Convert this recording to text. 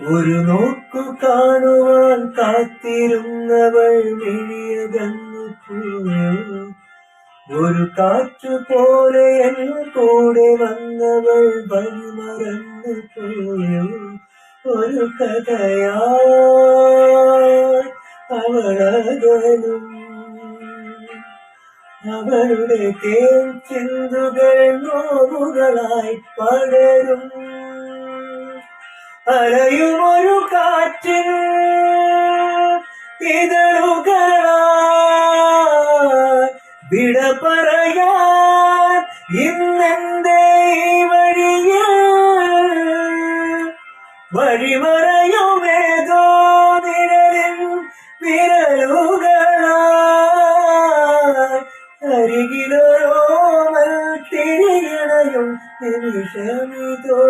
ഒരു നോക്കു കാണുവാൻ കാത്തിരുന്നവൾ വിഴിയകന്നു പോയോ. ഒരു കാറ്റു പോലെ എൻ കൂടെ വന്നവൾ വഴിമറന്നു പോയോ. ഒരു കഥയായി അവളകലും അവളുടെ തേൻ ചിന്തുകൾ നോവുകളായി പടരും. അലയുമൊരു കാറ്റിൽ ഇതളുകളായി വിട പറയാൻ ഇന്നെന്റെ വഴിമറയുമേതോ നിഴലിൻ വിരലുകളായി അരികിലൊരോമൽ തിരിയണയും നിമിഷമിതോ.